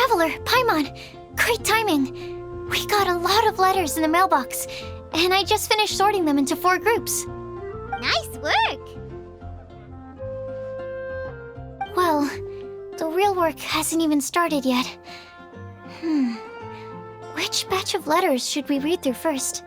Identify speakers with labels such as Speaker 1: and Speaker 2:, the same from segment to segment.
Speaker 1: Traveler, Paimon, great timing. We got a lot of letters in the mailbox, and I just finished sorting them into 4 groups.
Speaker 2: Nice work!
Speaker 1: Well, the real work hasn't even started yet. Which batch of letters should we read through first?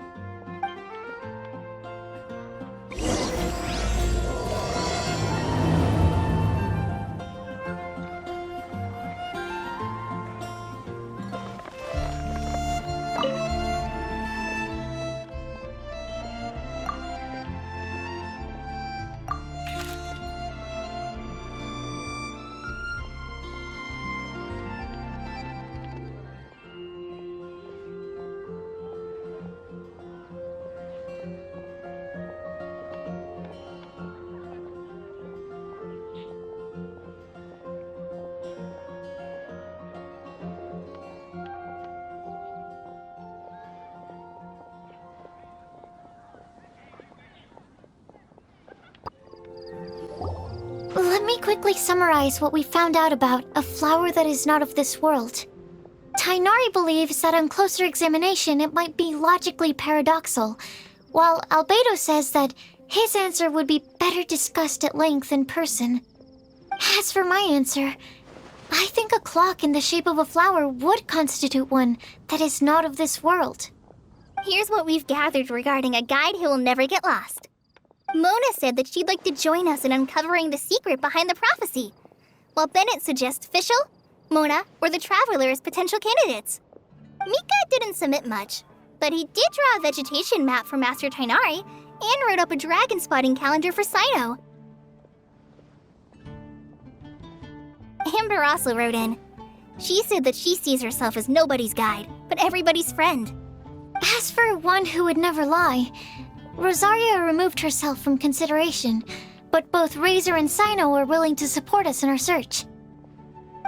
Speaker 1: Let me quickly summarize what we found out about a flower that is not of this world. Tainari believes that on closer examination it might be logically paradoxal, while Albedo says that his answer would be better discussed at length in person. As for my answer, I think a clock in the shape of a flower would constitute one that is not of this world.
Speaker 2: Here's what we've gathered regarding a guide who will never get lost. Mona said that she'd like to join us in uncovering the secret behind the prophecy, while Bennett suggests Fischl, Mona, or the Traveler as potential candidates. Mika didn't submit much, but he did draw a vegetation map for Master Tainari and wrote up a dragon spotting calendar for Sino. Amber also wrote in. She said that she sees herself as nobody's guide, but everybody's friend.
Speaker 1: As for one who would never lie, Rosaria removed herself from consideration, but both Razor and Sino are willing to support us in our search.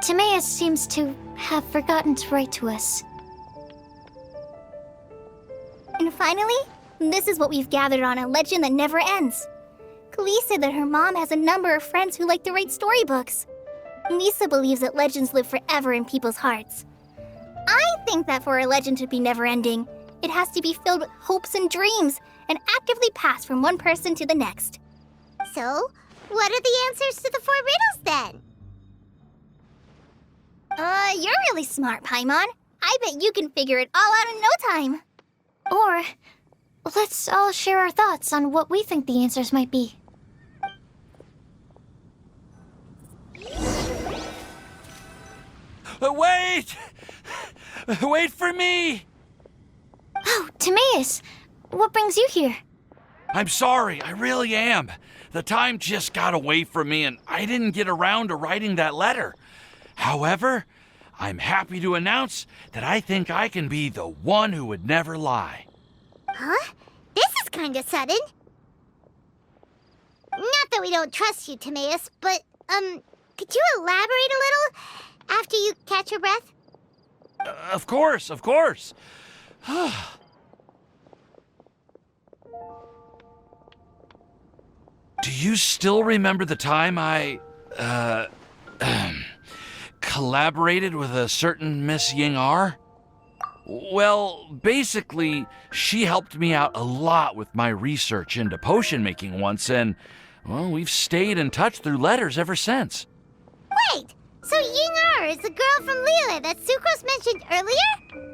Speaker 1: Timaeus seems to have forgotten to write to us.
Speaker 2: And finally, this is what we've gathered on a legend that never ends. Klee said that her mom has a number of friends who like to write storybooks. Lisa believes that legends live forever in people's hearts. I think that for a legend to be never-ending, it has to be filled with hopes and dreams and actively passed from one person to the next.
Speaker 3: So, what are the answers to the 4 riddles then?
Speaker 2: You're really smart, Paimon. I bet you can figure it all out in no time.
Speaker 1: Or, let's all share our thoughts on what we think the answers might be.
Speaker 4: Wait! Wait for me!
Speaker 1: Oh, Timaeus! What brings you here?
Speaker 4: I'm sorry, I really am. The time just got away from me and I didn't get around to writing that letter. However, I'm happy to announce that I think I can be the one who would never lie.
Speaker 3: Huh? This is kind of sudden. Not that we don't trust you, Timaeus, but, could you elaborate a little after you catch your breath?
Speaker 4: Of course. Do you still remember the time I, collaborated with a certain Miss Ying-ar? Well, basically, she helped me out a lot with my research into potion making once, and, well, we've stayed in touch through letters ever since.
Speaker 3: Wait, so Ying-ar is the girl from Liyue that Sucrose mentioned earlier?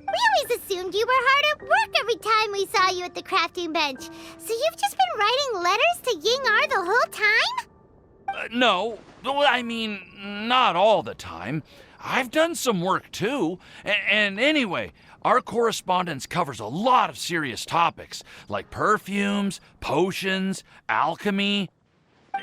Speaker 3: We always assumed you were hard at work every time we saw you at the crafting bench. So you've just been writing letters to Ying-ar the whole time?
Speaker 4: No, I mean, not all the time. I've done some work too. And anyway, our correspondence covers a lot of serious topics, like perfumes, potions, alchemy.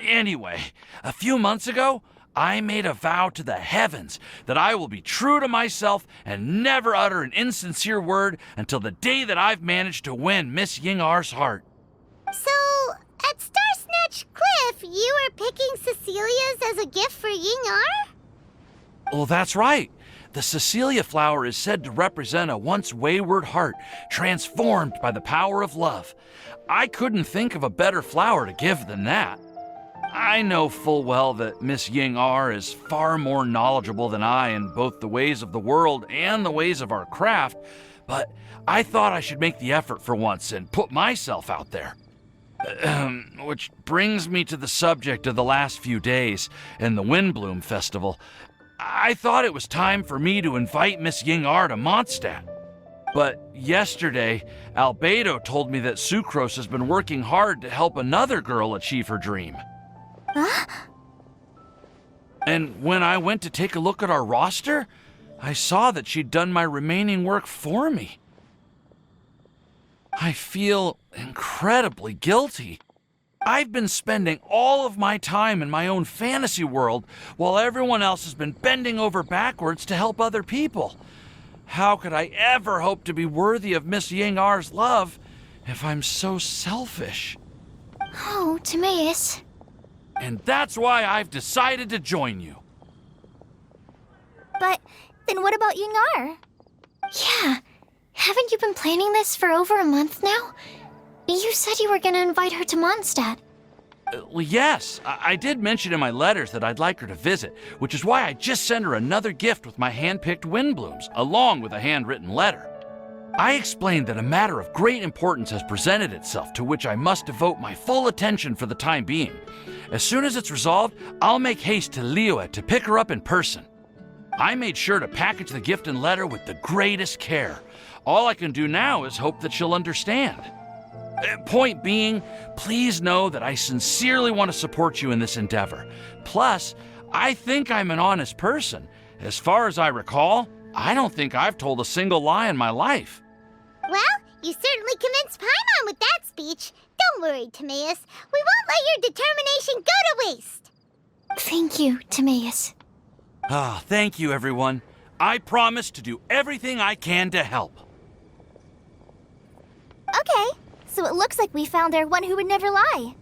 Speaker 4: Anyway, a few months ago, I made a vow to the heavens that I will be true to myself and never utter an insincere word until the day that I've managed to win Miss Ying-ar's heart.
Speaker 3: So, at Star Snatch Cliff, you were picking Cecilia's as a gift for Ying-ar?
Speaker 4: Well, that's right. The Cecilia flower is said to represent a once wayward heart transformed by the power of love. I couldn't think of a better flower to give than that. I know full well that Miss Ying-ar is far more knowledgeable than I in both the ways of the world and the ways of our craft, but I thought I should make the effort for once and put myself out there. Which brings me to the subject of the last few days and the Windblume Festival. I thought it was time for me to invite Miss Ying-ar to Mondstadt. But yesterday, Albedo told me that Sucrose has been working hard to help another girl achieve her dream.
Speaker 1: Huh?
Speaker 4: And when I went to take a look at our roster, I saw that she'd done my remaining work for me. I feel incredibly guilty. I've been spending all of my time in my own fantasy world while everyone else has been bending over backwards to help other people. How could I ever hope to be worthy of Miss Ying-ar's love if I'm so selfish?
Speaker 1: Oh, Timaeus.
Speaker 4: And that's why I've decided to join you.
Speaker 2: But then what about Ying-ar?
Speaker 1: Yeah. Haven't you been planning this for over a month now? You said you were going to invite her to Mondstadt.
Speaker 4: Well, yes, I did mention in my letters that I'd like her to visit, which is why I just sent her another gift with my hand-picked Windblooms, along with a handwritten letter. I explained that a matter of great importance has presented itself to which I must devote my full attention for the time being. As soon as it's resolved, I'll make haste to Liyue to pick her up in person. I made sure to package the gift and letter with the greatest care. All I can do now is hope that she'll understand. Point being, please know that I sincerely want to support you in this endeavor. Plus, I think I'm an honest person. As far as I recall, I don't think I've told a single lie in my life.
Speaker 3: Well, you certainly convinced Paimon with that speech. Don't worry, Timaeus. We won't let your determination go to waste.
Speaker 1: Thank you, Timaeus.
Speaker 4: Thank you, everyone. I promise to do everything I can to help.
Speaker 2: Okay, so it looks like we found our one who would never lie.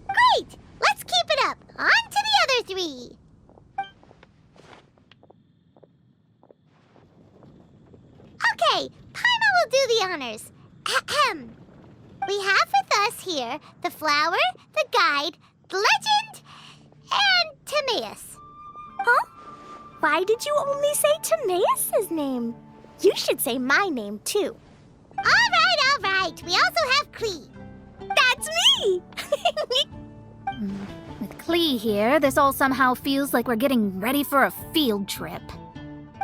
Speaker 3: Great! Let's keep it up. On to the other three. Okay, Paimon will do the honors. Ahem. We have with us here the flower, the guide, the legend, and Timaeus.
Speaker 2: Huh? Why did you only say Timaeus' name? You should say my name, too.
Speaker 3: All right. We also have Klee.
Speaker 2: That's me!
Speaker 5: With Klee here, this all somehow feels like we're getting ready for a field trip.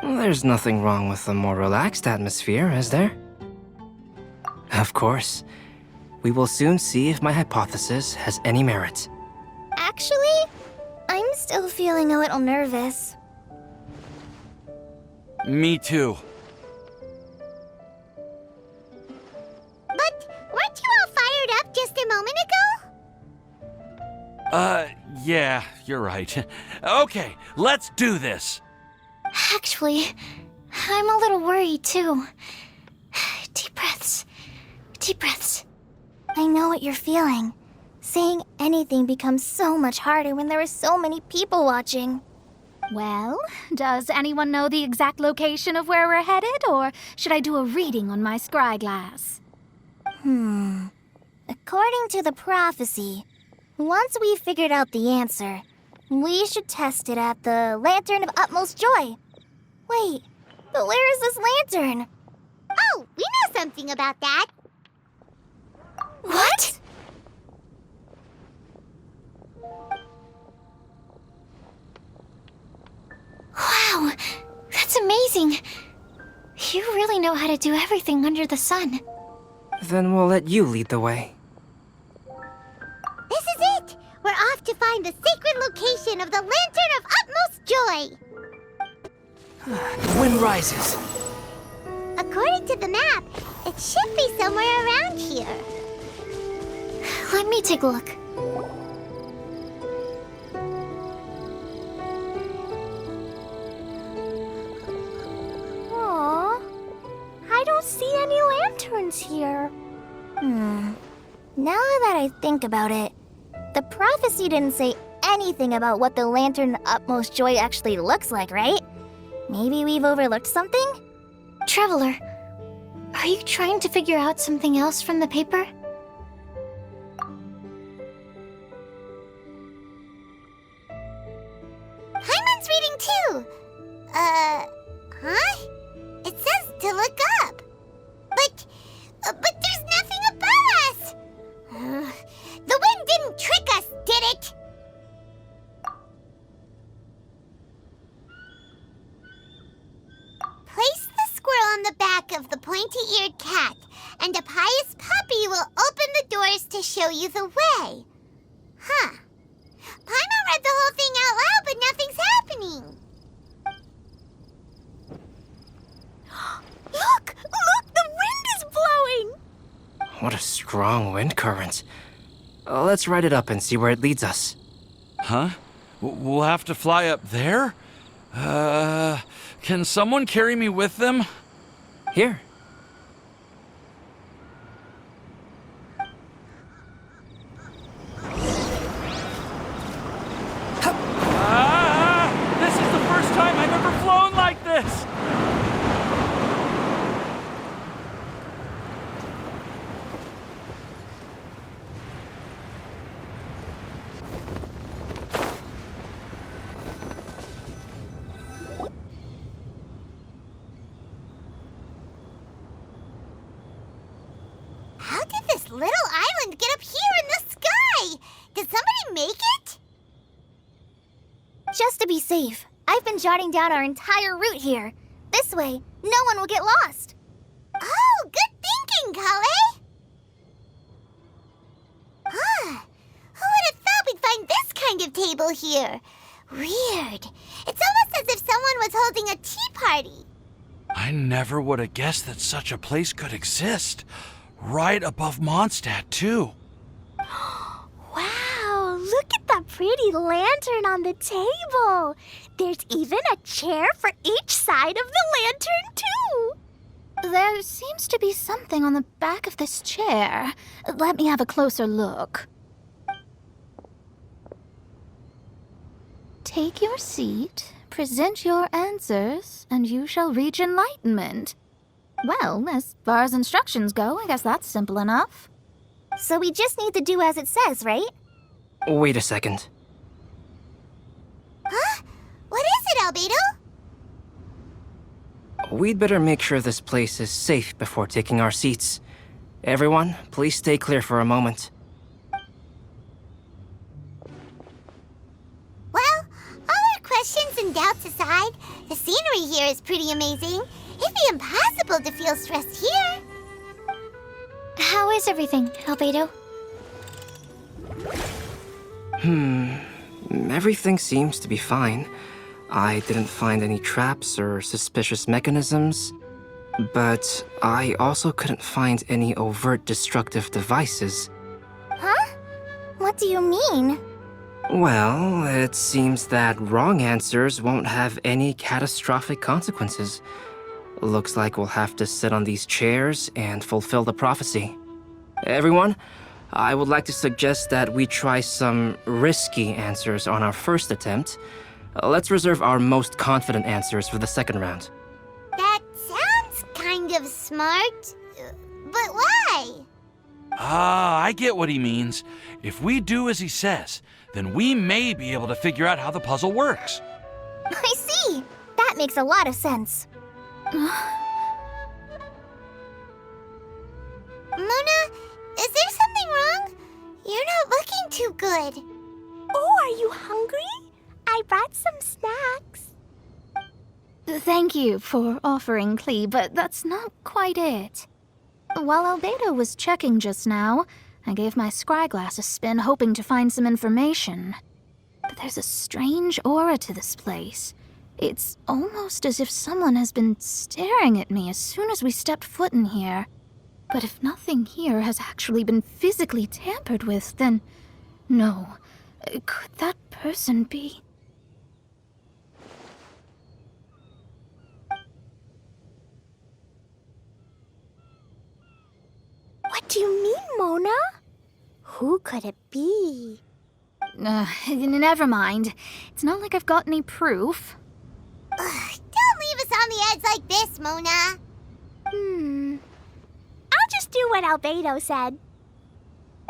Speaker 6: There's nothing wrong with a more relaxed atmosphere, is there? Of course. We will soon see if my hypothesis has any merit.
Speaker 2: Actually, I'm still feeling a little nervous.
Speaker 4: Me too.
Speaker 3: But weren't you all fired up just a moment ago?
Speaker 4: Yeah, you're right. Okay, let's do this.
Speaker 1: Actually, I'm a little worried too. Deep breaths. Deep breaths.
Speaker 2: I know what you're feeling. Saying anything becomes so much harder when there are so many people watching.
Speaker 5: Well, does anyone know the exact location of where we're headed, or should I do a reading on my scry glass?
Speaker 2: According to the prophecy, once we've figured out the answer, we should test it at the Lantern of Utmost Joy. Wait, but where is this lantern?
Speaker 3: Oh, we know something about that.
Speaker 1: What? Wow, that's amazing. You really know how to do everything under the sun.
Speaker 6: Then we'll let you lead the way.
Speaker 3: This is it! We're off to find the sacred location of the Lantern of Utmost Joy.
Speaker 6: Wind rises.
Speaker 3: According to the map, it should be somewhere around here.
Speaker 1: Let me take a look.
Speaker 2: Aww, I don't see any lanterns here. Now that I think about it, the prophecy didn't say anything about what the Lantern of Utmost Joy actually looks like, right? Maybe we've overlooked something?
Speaker 1: Traveler, are you trying to figure out something else from the paper?
Speaker 3: Moon's reading too. Huh? It says to look up. But there's nothing above us. The wind didn't trick us, did it? Place the squirrel on the back of the pointy-eared cat, and a pious puppy will open the doors to show you the way. Huh. Paimon read the whole thing out loud, but nothing's happening.
Speaker 2: Look! Look! The wind is blowing!
Speaker 6: What a strong wind current. Let's ride it up and see where it leads us.
Speaker 4: Huh? We'll have to fly up there? Can someone carry me with them?
Speaker 6: Here.
Speaker 4: This is the first time I've ever flown like this!
Speaker 3: How did this little island get up here in the sky? Did somebody make it?
Speaker 2: Just to be safe, I've been jotting down our entire route here. This way, no one will get lost.
Speaker 3: Oh, good thinking, Kale. Huh. Who would have thought we'd find this kind of table here? Weird. It's almost as if someone was holding a tea party.
Speaker 4: I never would have guessed that such a place could exist. Right above Mondstadt, too.
Speaker 2: Wow, look at that pretty lantern on the table. There's even a chair for each side of the lantern, too.
Speaker 5: There seems to be something on the back of this chair. Let me have a closer look. Take your seat, present your answers, and you shall reach enlightenment. Well, as far as instructions go, I guess that's simple enough.
Speaker 2: So we just need to do as it says, right?
Speaker 6: Wait a second.
Speaker 3: Huh? What is it, Albedo?
Speaker 6: We'd better make sure this place is safe before taking our seats. Everyone, please stay clear for a moment.
Speaker 3: Well, all our questions and doubts aside, the scenery here is pretty amazing. It'd be impossible to feel stressed here.
Speaker 1: How is everything, Albedo?
Speaker 6: Everything seems to be fine. I didn't find any traps or suspicious mechanisms, but I also couldn't find any overt destructive devices.
Speaker 2: Huh? What do you mean?
Speaker 6: Well, it seems that wrong answers won't have any catastrophic consequences. Looks like we'll have to sit on these chairs and fulfill the prophecy. Everyone, I would like to suggest that we try some risky answers on our first attempt. Let's reserve our most confident answers for the second round.
Speaker 3: That sounds kind of smart. But why?
Speaker 4: I get what he means. If we do as he says, then we may be able to figure out how the puzzle works.
Speaker 2: I see. That makes a lot of sense.
Speaker 3: Mona, is there something wrong? You're not looking too good.
Speaker 2: Oh, are you hungry? I brought some snacks.
Speaker 5: Thank you for offering, Klee, but that's not quite it. While Albedo was checking just now, I gave my scryglass a spin hoping to find some information. But there's a strange aura to this place. It's almost as if someone has been staring at me as soon as we stepped foot in here. But if nothing here has actually been physically tampered with, then no. Could that person be?
Speaker 2: What do you mean, Mona? Who could it be?
Speaker 5: Never mind. It's not like I've got any proof.
Speaker 3: Don't leave us on the edge like this, Mona.
Speaker 2: I'll just do what Albedo said.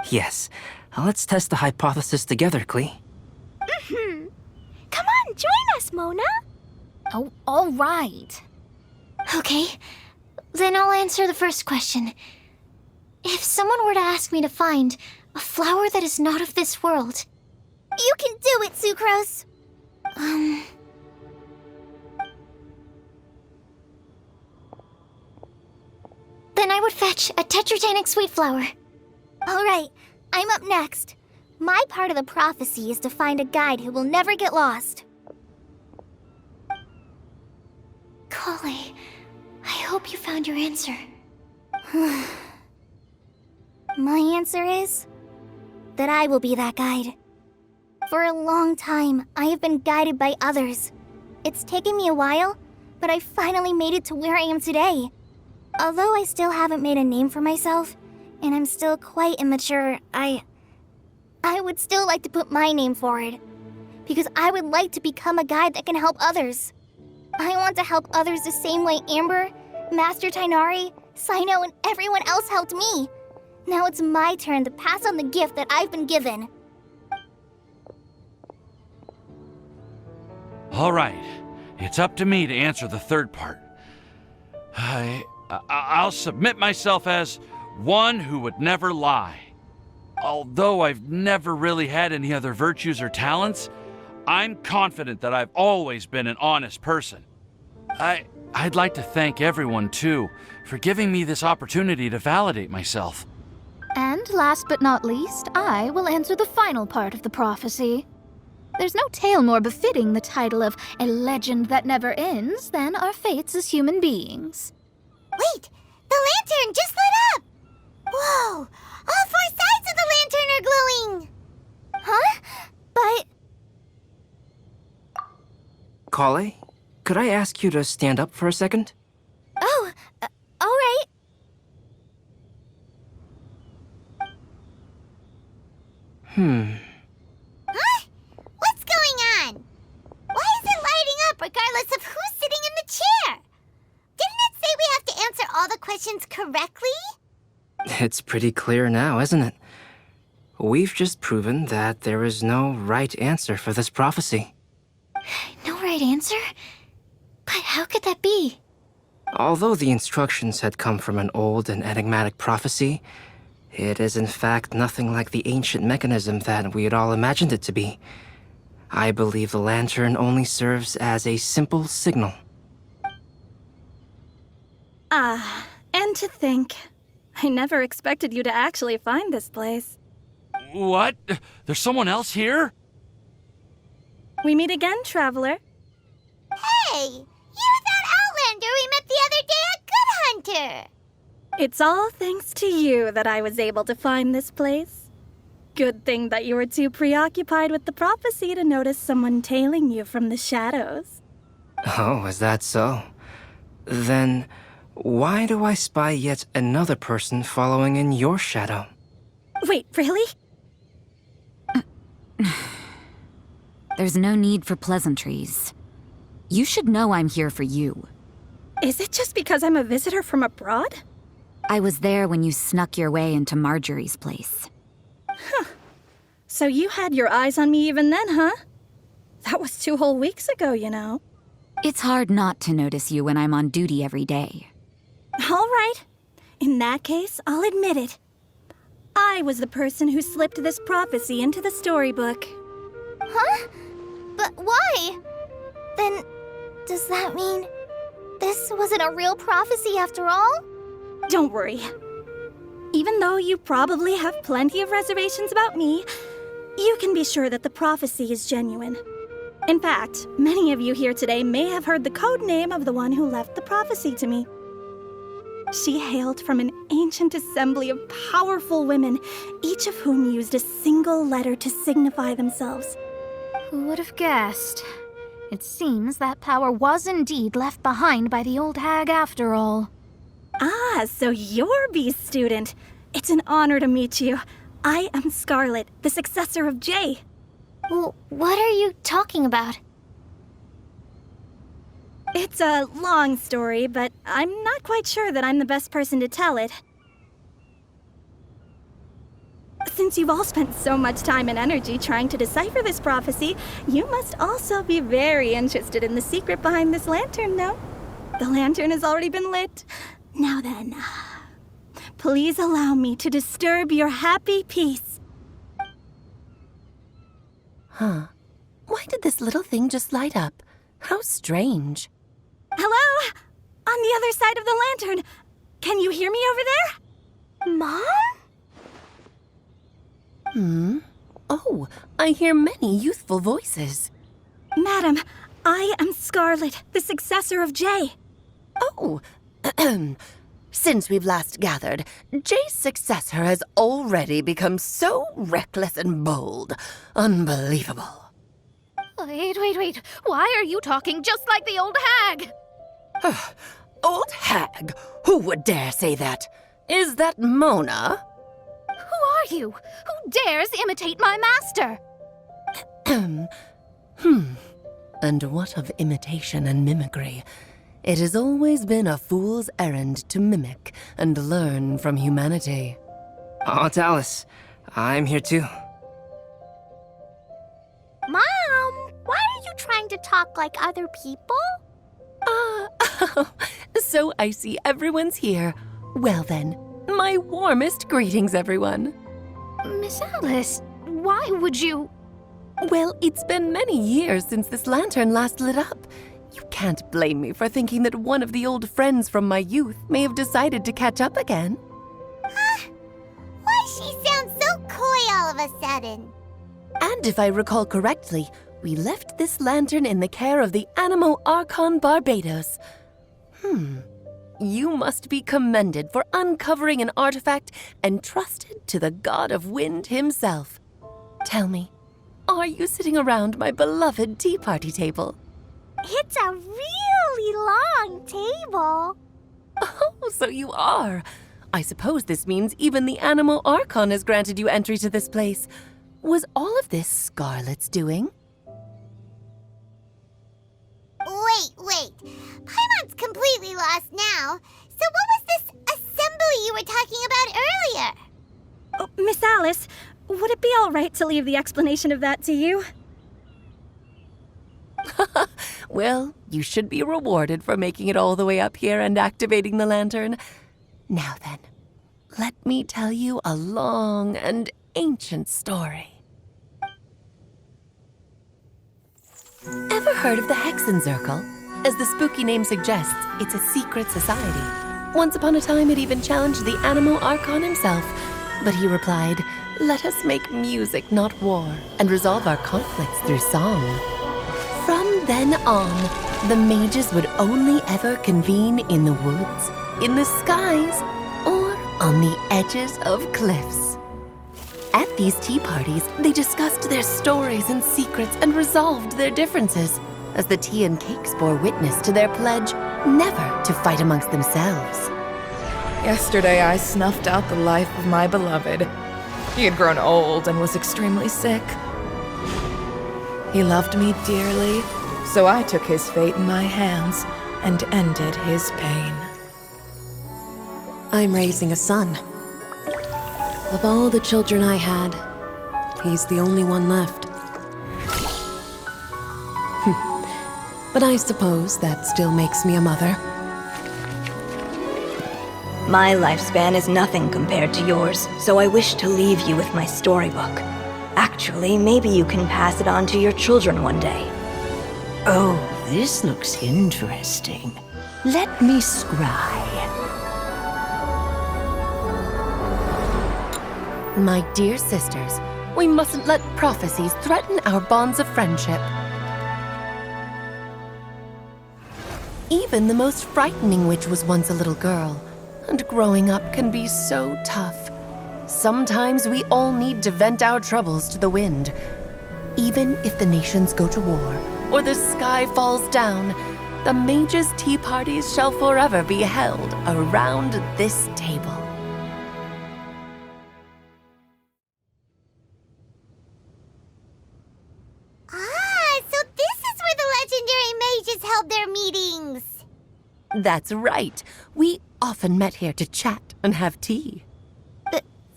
Speaker 6: Yes, let's test the hypothesis together, Klee.
Speaker 2: Come on, join us, Miss Mona?
Speaker 5: Oh, all right.
Speaker 1: Okay, then I'll answer the first question. If someone were to ask me to find a flower that is not of this world,
Speaker 2: You can do it, Sucrose!
Speaker 1: then I would fetch a tetragenic sweet flower.
Speaker 2: Alright, I'm up next. My part of the prophecy is to find a guide who will never get lost.
Speaker 1: Kale, I hope you found your answer.
Speaker 2: My answer is that I will be that guide. For a long time, I have been guided by others. It's taken me a while, but I finally made it to where I am today. Although I still haven't made a name for myself, and I'm still quite immature, I would still like to put my name forward. Because I would like to become a guide that can help others. I want to help others the same way Amber, Master Tainari, Sino, and everyone else helped me. Now it's my turn to pass on the gift that I've been given.
Speaker 4: All right, it's up to me to answer the third part. I'll submit myself as one who would never lie. Although I've never really had any other virtues or talents, I'm confident that I've always been an honest person. I'd like to thank everyone, too, for giving me this opportunity to validate myself.
Speaker 5: And last but not least, I will answer the final part of the prophecy. There's no tale more befitting the title of a legend that never ends than our fates as human beings.
Speaker 3: Wait! The lantern just lit up! Whoa! All four sides of the lantern are glowing!
Speaker 2: Huh? But...
Speaker 6: Kale, could I ask you to stand up for a second?
Speaker 2: Oh, alright.
Speaker 3: Huh? What's going on? Why is it lighting up regardless of who's sitting in the chair? Didn't it say we have to answer all the questions correctly?
Speaker 6: It's pretty clear now, isn't it? We've just proven that there is no right answer for this prophecy.
Speaker 1: No right answer? But how could that be?
Speaker 6: Although the instructions had come from an old and enigmatic prophecy, it is in fact nothing like the ancient mechanism that we had all imagined it to be. I believe the lantern only serves as a simple signal.
Speaker 7: And to think, I never expected you to actually find this place.
Speaker 4: What? There's someone else here?
Speaker 7: We meet again, traveler.
Speaker 3: Hey! You're that Outlander we met the other day at Good Hunter!
Speaker 7: It's all thanks to you that I was able to find this place. Good thing that you were too preoccupied with the prophecy to notice someone tailing you from the shadows.
Speaker 6: Oh, is that so? Then, why do I spy yet another person following in your shadow?
Speaker 7: Wait, really?
Speaker 8: There's no need for pleasantries. You should know I'm here for you.
Speaker 7: Is it just because I'm a visitor from abroad?
Speaker 8: I was there when you snuck your way into Marjorie's place.
Speaker 7: So you had your eyes on me even then, huh? That was 2 whole weeks ago, you know.
Speaker 8: It's hard not to notice you when I'm on duty every day.
Speaker 7: All right. In that case, I'll admit it. I was the person who slipped this prophecy into the storybook.
Speaker 2: Huh? But why? Then, does that mean this wasn't a real prophecy after all?
Speaker 7: Don't worry. Even though you probably have plenty of reservations about me, you can be sure that the prophecy is genuine. In fact, many of you here today may have heard the code name of the one who left the prophecy to me. She hailed from an ancient assembly of powerful women, each of whom used a single letter to signify themselves.
Speaker 5: Who would have guessed? It seems that power was indeed left behind by the old hag after all.
Speaker 7: Ah, so you're B's student. It's an honor to meet you. I am Scarlet, the successor of Jay.
Speaker 1: Well, what are you talking about?
Speaker 7: It's a long story, but I'm not quite sure that I'm the best person to tell it. Since you've all spent so much time and energy trying to decipher this prophecy, you must also be very interested in the secret behind this lantern, no? The lantern has already been lit. Now then, please allow me to disturb your happy peace.
Speaker 9: Huh. Why did this little thing just light up? How strange.
Speaker 7: Hello? On the other side of the lantern. Can you hear me over there? Mom?
Speaker 9: Oh, I hear many youthful voices.
Speaker 7: Madam, I am Scarlet, the successor of Jay.
Speaker 9: Oh, since we've last gathered, Jay's successor has already become so reckless and bold. Unbelievable.
Speaker 5: Wait. Why are you talking just like the old hag?
Speaker 9: Old hag? Who would dare say that? Is that Mona?
Speaker 5: Who are you? Who dares imitate my master?
Speaker 9: And what of imitation and mimicry? It has always been a fool's errand to mimic and learn from humanity.
Speaker 6: Aunt Alice, I'm here too.
Speaker 3: Mom, why are you trying to talk like other people?
Speaker 9: So I see everyone's here. Well then, my warmest greetings, everyone.
Speaker 5: Miss Alice, why would you...
Speaker 9: Well, it's been many years since this lantern last lit up. You can't blame me for thinking that one of the old friends from my youth may have decided to catch up again.
Speaker 3: Why she sounds so coy all of a sudden?
Speaker 9: And if I recall correctly, we left this lantern in the care of the Animo Archon Barbados. You must be commended for uncovering an artifact entrusted to the god of wind himself. Tell me, are you sitting around my beloved tea party table?
Speaker 3: It's a really long table.
Speaker 9: Oh, so you are. I suppose this means even the Animo Archon has granted you entry to this place. Was all of this Scarlet's doing?
Speaker 3: Wait. Paimon's completely lost now. So what was this assembly you were talking about earlier?
Speaker 7: Oh, Miss Alice, would it be all right to leave the explanation of that to you?
Speaker 9: Well, you should be rewarded for making it all the way up here and activating the lantern. Now then, let me tell you a long and ancient story. Ever heard of the Hexenzirkel? As the spooky name suggests, it's a secret society. Once upon a time, it even challenged the Animo Archon himself. But he replied, "Let us make music, not war, and resolve our conflicts through song." From then on, the mages would only ever convene in the woods, in the skies, or on the edges of cliffs. At these tea parties, they discussed their stories and secrets and resolved their differences, as the tea and cakes bore witness to their pledge never to fight amongst themselves.
Speaker 10: Yesterday I snuffed out the life of my beloved. He had grown old and was extremely sick. He loved me dearly, so I took his fate in my hands and ended his pain.
Speaker 9: I'm raising a son. Of all the children I had, he's the only one left. But I suppose that still makes me a mother.
Speaker 11: My lifespan is nothing compared to yours, so I wish to leave you with my storybook. Actually, maybe you can pass it on to your children one day.
Speaker 12: Oh, this looks interesting. Let me scry.
Speaker 9: My dear sisters, we mustn't let prophecies threaten our bonds of friendship. Even the most frightening witch was once a little girl, and growing up can be so tough. Sometimes we all need to vent our troubles to the wind. Even if the nations go to war, or the sky falls down, the mages' tea parties shall forever be held around this table.
Speaker 3: So this is where the legendary mages held their meetings.
Speaker 9: That's right. We often met here to chat and have tea.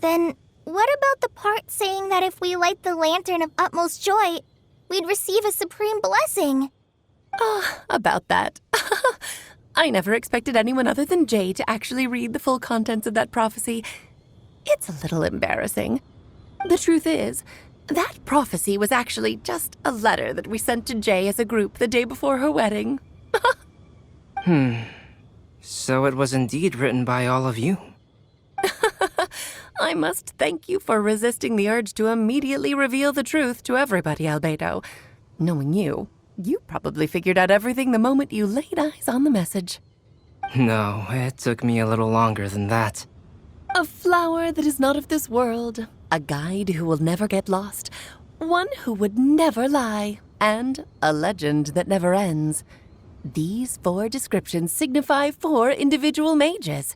Speaker 2: Then, What about the part saying that if we light the lantern of utmost joy, we'd receive a supreme blessing?
Speaker 9: About that. I never expected anyone other than Jay to actually read the full contents of that prophecy. It's a little embarrassing. The truth is, that prophecy was actually just a letter that we sent to Jay as a group the day before her wedding.
Speaker 6: So it was indeed written by all of you.
Speaker 9: I must thank you for resisting the urge to immediately reveal the truth to everybody, Albedo. Knowing you probably figured out everything the moment you laid eyes on the message.
Speaker 6: No, it took me a little longer than that.
Speaker 9: A flower that is not of this world, a guide who will never get lost, one who would never lie, and a legend that never ends. These 4 descriptions signify 4 individual mages.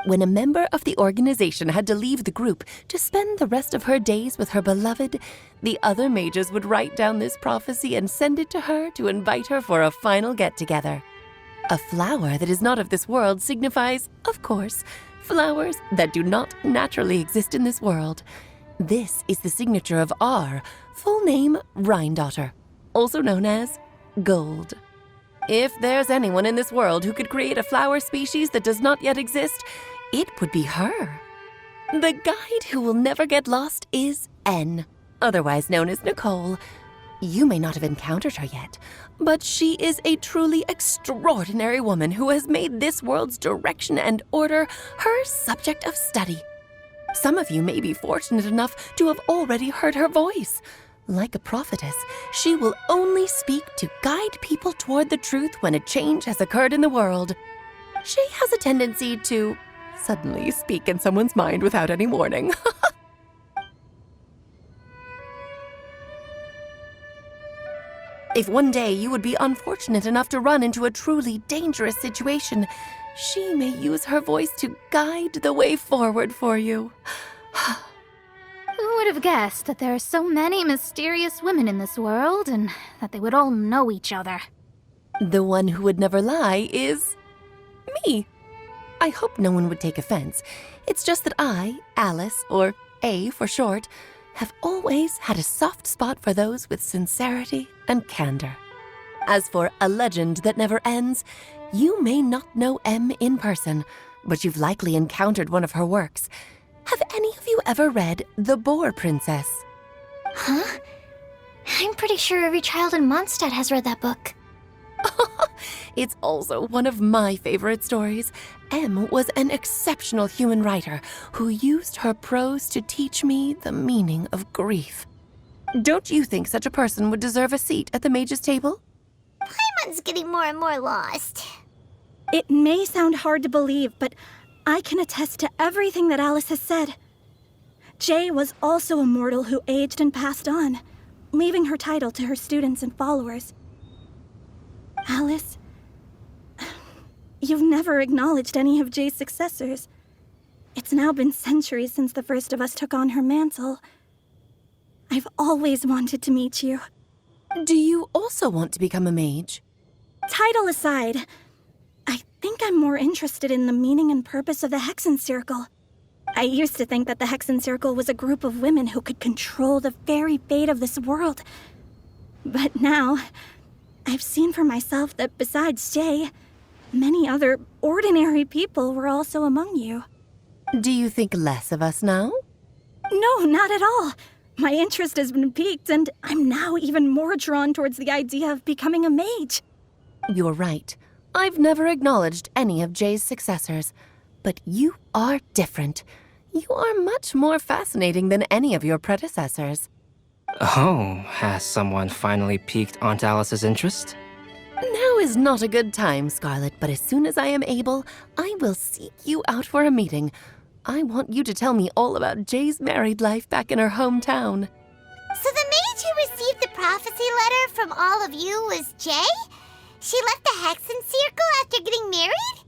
Speaker 9: When a member of the organization had to leave the group to spend the rest of her days with her beloved, the other mages would write down this prophecy and send it to her to invite her for a final get-together. A flower that is not of this world signifies, of course, flowers that do not naturally exist in this world. This is the signature of our full name, Rhine-daughter, also known as Gold. If there's anyone in this world who could create a flower species that does not yet exist, it would be her. The guide who will never get lost is N, otherwise known as Nicole. You may not have encountered her yet, but she is a truly extraordinary woman who has made this world's direction and order her subject of study. Some of you may be fortunate enough to have already heard her voice. Like a prophetess, she will only speak to guide people toward the truth when a change has occurred in the world. She has a tendency to suddenly speak in someone's mind without any warning. If one day you would be unfortunate enough to run into a truly dangerous situation, she may use her voice to guide the way forward for you.
Speaker 5: Who would have guessed that there are so many mysterious women in this world and that they would all know each other?
Speaker 9: The one who would never lie is me. I hope no one would take offense. It's just that I, Alice, or A for short, have always had a soft spot for those with sincerity and candor. As for a legend that never ends, you may not know M in person, but you've likely encountered one of her works. Have any of you ever read The Boar Princess?
Speaker 1: Huh? I'm pretty sure every child in Mondstadt has read that book.
Speaker 9: It's also one of my favorite stories. M was an exceptional human writer who used her prose to teach me the meaning of grief. Don't you think such a person would deserve a seat at the mage's table?
Speaker 3: Paimon's getting more and more lost.
Speaker 7: It may sound hard to believe, but I can attest to everything that Alice has said. Jay was also a mortal who aged and passed on, leaving her title to her students and followers. Alice, you've never acknowledged any of Jay's successors. It's now been centuries since the first of us took on her mantle. I've always wanted to meet you.
Speaker 9: Do you also want to become a mage?
Speaker 7: Title aside, I think I'm more interested in the meaning and purpose of the Hexen Circle. I used to think that the Hexen Circle was a group of women who could control the very fate of this world. But now, I've seen for myself that besides Jay, many other ordinary people were also among you.
Speaker 9: Do you think less of us now?
Speaker 7: No, not at all. My interest has been piqued, and I'm now even more drawn towards the idea of becoming a mage.
Speaker 9: You're right. I've never acknowledged any of Jay's successors, but you are different. You are much more fascinating than any of your predecessors.
Speaker 6: Oh, has someone finally piqued Aunt Alice's interest?
Speaker 9: Now is not a good time, Scarlet, but as soon as I am able, I will seek you out for a meeting. I want you to tell me all about Jay's married life back in her hometown.
Speaker 3: So the mage who received the prophecy letter from all of you was Jay? She left the Hexen Circle after getting married?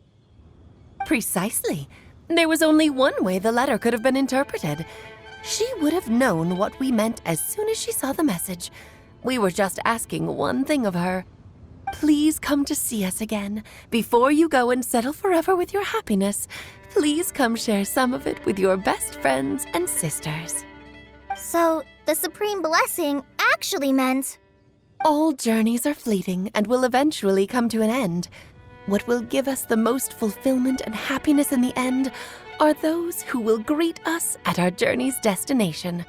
Speaker 9: Precisely. There was only one way the letter could have been interpreted. She would have known what we meant as soon as she saw the message. We were just asking one thing of her. please come to see us again. Before you go and settle forever with your happiness, please come share some of it with your best friends and sisters.
Speaker 2: So, the Supreme Blessing actually meant...
Speaker 9: All journeys are fleeting and will eventually come to an end. What will give us the most fulfillment and happiness in the end are those who will greet us at our journey's destination.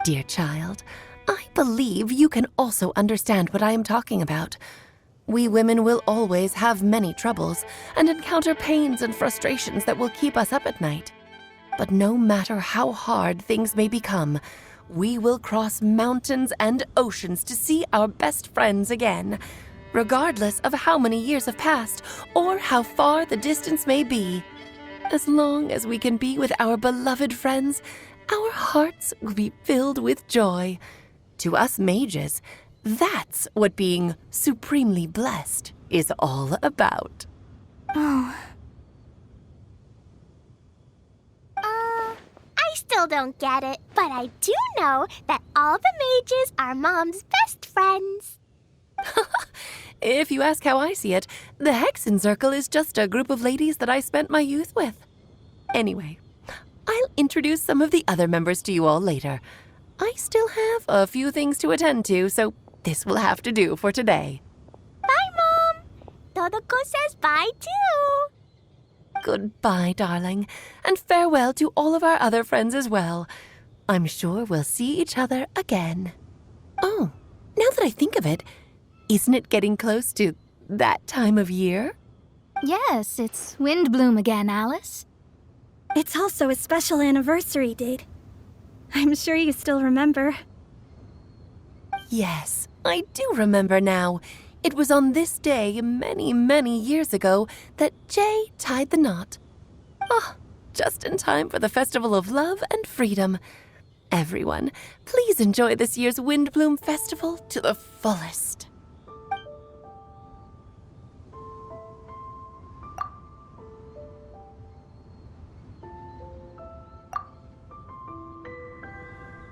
Speaker 9: Dear child, I believe you can also understand what I am talking about. We women will always have many troubles and encounter pains and frustrations that will keep us up at night. But no matter how hard things may become, we will cross mountains and oceans to see our best friends again, regardless of how many years have passed or how far the distance may be. As long as we can be with our beloved friends, our hearts will be filled with joy. To us mages, that's what being supremely blessed is all about.
Speaker 3: I still don't get it, but I do know that all the mages are Mom's best friends.
Speaker 9: If you ask how I see it, the Hexen Circle is just a group of ladies that I spent my youth with. Anyway, I'll introduce some of the other members to you all later. I still have a few things to attend to, so this will have to do for today.
Speaker 3: Bye, Mom. Todoko says bye, too.
Speaker 9: Goodbye, darling, and farewell to all of our other friends as well. I'm sure we'll see each other again. Oh, now that I think of it, isn't it getting close to that time of year?
Speaker 5: Yes, it's Windblume again, Alice.
Speaker 7: It's also a special anniversary date. I'm sure you still remember.
Speaker 9: Yes, I do remember now. It was on this day many, many years ago that Jay tied the knot. Ah, just in time for the Festival of Love and Freedom. Everyone, please enjoy this year's Windblume Festival to the fullest.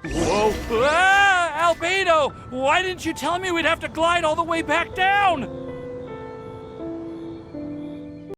Speaker 4: Whoa! Ah, Albedo! Why didn't you tell me we'd have to glide all the way back down?